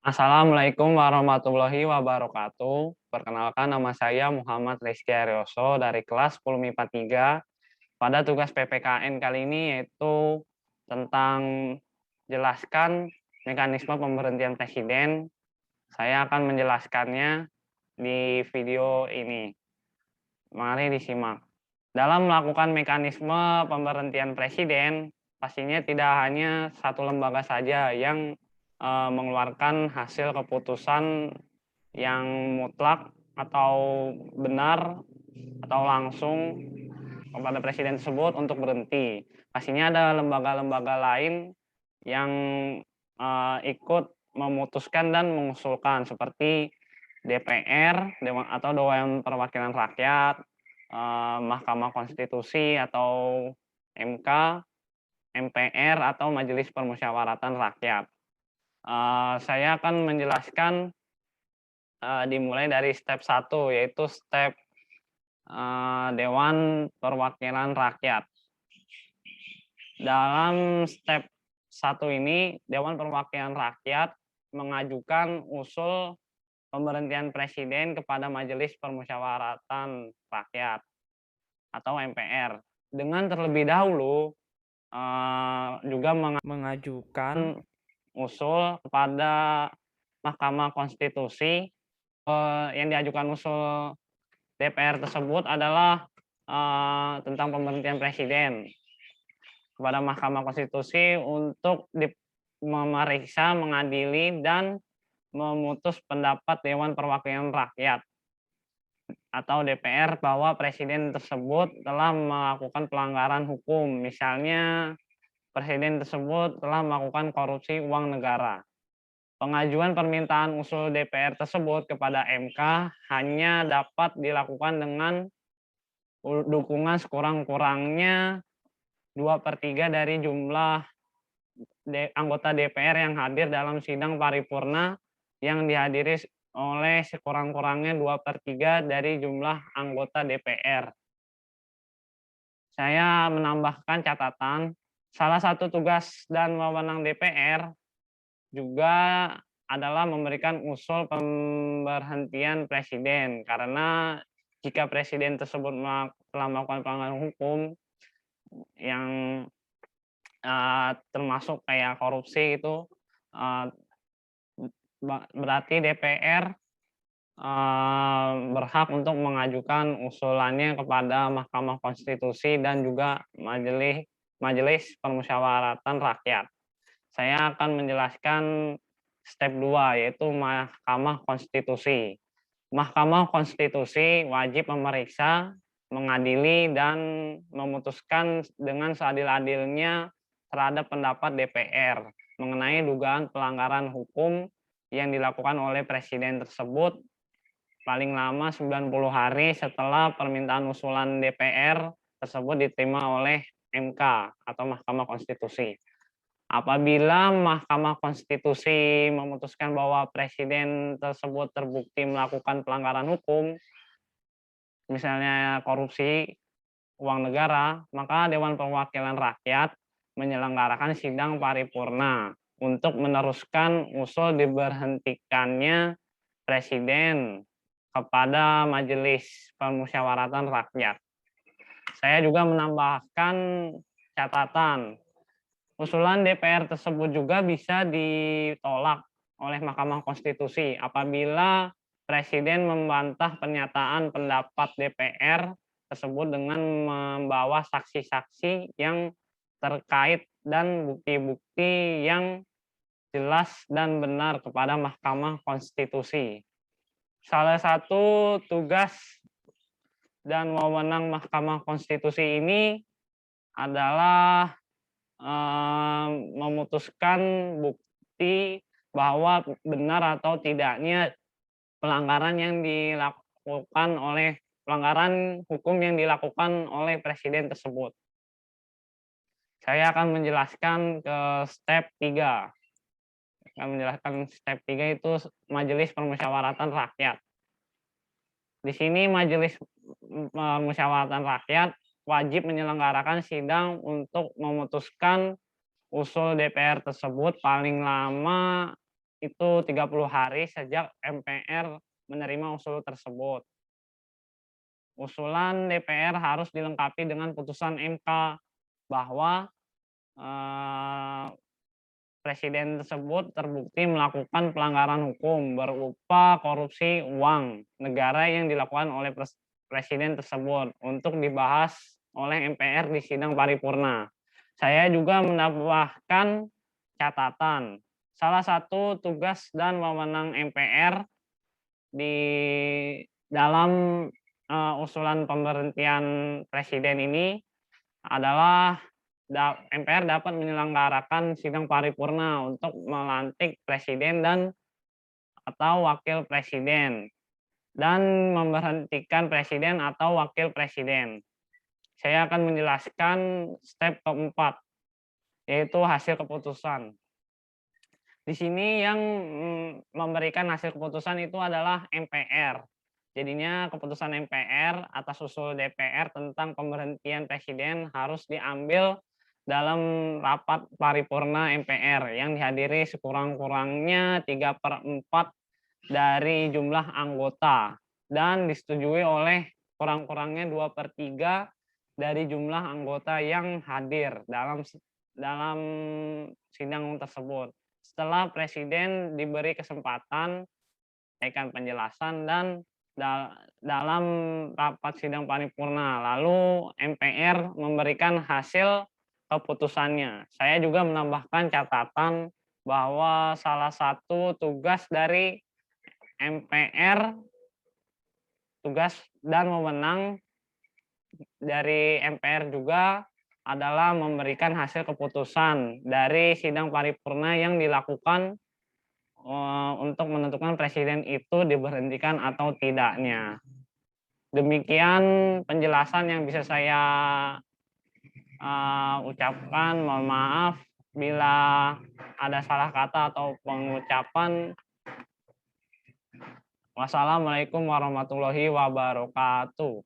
Assalamualaikum warahmatullahi wabarakatuh. Perkenalkan nama saya Muhammad Rizky Aryoso dari kelas 10 MIPA 3. Pada tugas PPKN kali ini yaitu tentang jelaskan mekanisme pemberhentian presiden. Saya akan menjelaskannya di video ini. Mari disimak. Dalam melakukan mekanisme pemberhentian presiden, pastinya tidak hanya satu lembaga saja yang mengeluarkan hasil keputusan yang mutlak atau benar atau langsung kepada presiden tersebut untuk berhenti. Pastinya ada lembaga-lembaga lain yang ikut memutuskan dan mengusulkan seperti DPR atau Dewan Perwakilan Rakyat, Mahkamah Konstitusi atau MK, MPR atau Majelis Permusyawaratan Rakyat. Saya akan menjelaskan dimulai dari step 1, yaitu step Dewan Perwakilan Rakyat. Dalam step 1 ini, Dewan Perwakilan Rakyat mengajukan usul pemberhentian presiden kepada Majelis Permusyawaratan Rakyat atau MPR dengan terlebih dahulu juga mengajukan usul kepada Mahkamah Konstitusi. Yang diajukan usul DPR tersebut adalah tentang pemberhentian presiden kepada Mahkamah Konstitusi untuk memeriksa, mengadili, dan memutus pendapat Dewan Perwakilan Rakyat atau DPR bahwa presiden tersebut telah melakukan pelanggaran hukum. Misalnya, presiden tersebut telah melakukan korupsi uang negara. Pengajuan permintaan usul DPR tersebut kepada MK hanya dapat dilakukan dengan dukungan sekurang-kurangnya 2/3 dari jumlah anggota DPR yang hadir dalam sidang paripurna yang dihadiri oleh sekurang-kurangnya 2/3 dari jumlah anggota DPR. Saya menambahkan catatan, salah satu tugas dan wewenang DPR juga adalah memberikan usul pemberhentian presiden, karena jika presiden tersebut telah melakukan pelanggaran hukum yang termasuk kayak korupsi itu, berarti DPR berhak untuk mengajukan usulannya kepada Mahkamah Konstitusi dan juga Majelis Permusyawaratan Rakyat. Saya akan menjelaskan step 2, yaitu Mahkamah Konstitusi. Mahkamah Konstitusi wajib memeriksa, mengadili, dan memutuskan dengan seadil-adilnya terhadap pendapat DPR mengenai dugaan pelanggaran hukum yang dilakukan oleh presiden tersebut paling lama 90 hari setelah permintaan usulan DPR tersebut diterima oleh MK atau Mahkamah Konstitusi. Apabila Mahkamah Konstitusi memutuskan bahwa presiden tersebut terbukti melakukan pelanggaran hukum, misalnya korupsi uang negara, maka Dewan Perwakilan Rakyat menyelenggarakan sidang paripurna untuk meneruskan usul diberhentikannya presiden kepada Majelis Permusyawaratan Rakyat. Saya juga menambahkan catatan, usulan DPR tersebut juga bisa ditolak oleh Mahkamah Konstitusi apabila presiden membantah pernyataan pendapat DPR tersebut dengan membawa saksi-saksi yang terkait dan bukti-bukti yang jelas dan benar kepada Mahkamah Konstitusi. Salah satu tugas dan wewenang Mahkamah Konstitusi ini adalah memutuskan bukti bahwa benar atau tidaknya pelanggaran hukum yang dilakukan oleh presiden tersebut. Saya akan menjelaskan ke step 3. Step 3 itu Majelis Permusyawaratan Rakyat. Di sini Majelis Permusyawaratan Rakyat wajib menyelenggarakan sidang untuk memutuskan usul DPR tersebut paling lama itu 30 hari sejak MPR menerima usul tersebut. Usulan DPR harus dilengkapi dengan putusan MK bahwa presiden tersebut terbukti melakukan pelanggaran hukum berupa korupsi uang negara yang dilakukan oleh presiden tersebut untuk dibahas oleh MPR di sidang paripurna. Saya juga menambahkan catatan. Salah satu tugas dan wewenang MPR di dalam usulan pemberhentian presiden ini adalah MPR dapat menyelenggarakan sidang paripurna untuk melantik presiden dan atau wakil presiden dan memberhentikan presiden atau wakil presiden. Saya akan menjelaskan step keempat, yaitu hasil keputusan. Di sini yang memberikan hasil keputusan itu adalah MPR. Jadinya keputusan MPR atas usul DPR tentang pemberhentian presiden harus diambil dalam rapat paripurna MPR yang dihadiri sekurang-kurangnya 3/4 dari jumlah anggota dan disetujui oleh kurang-kurangnya 2/3 dari jumlah anggota yang hadir dalam sidang tersebut. Setelah presiden diberi kesempatan memberikan penjelasan dan dalam rapat sidang paripurna, lalu MPR memberikan hasil keputusannya. Saya juga menambahkan catatan bahwa salah satu tugas dari MPR, tugas dan wewenang dari MPR juga adalah memberikan hasil keputusan dari sidang paripurna yang dilakukan untuk menentukan presiden itu diberhentikan atau tidaknya. Demikian penjelasan yang bisa saya ucapkan. Mohon maaf bila ada salah kata atau pengucapan. Wassalamualaikum warahmatullahi wabarakatuh.